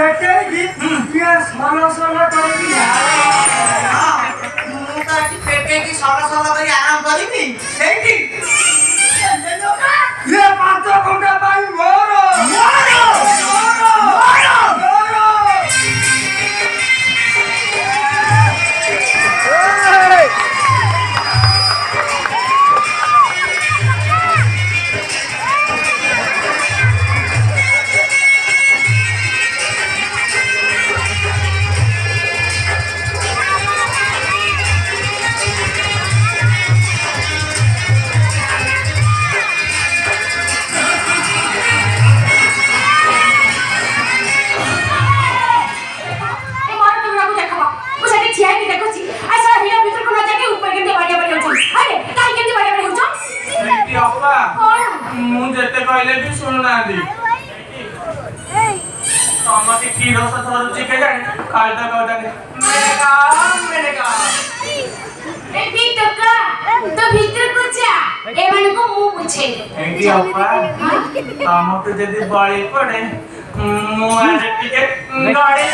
पेटेगी ये सोलो करेगी हां मु तो आज पेटेगी सोलो करी आराम करिनी सेठी ये 5 घंटा भाई मोरो मुझे कहले भी सुनना दी समझ की रस धरुची के जाने कालदा कहता मैंने कहा ए टोका तो भीतर को जा ए मन को मुंह पूछे एंटी अपा हम तो जदी बड़ी पड़े मुंह आरे टिके गाड़ी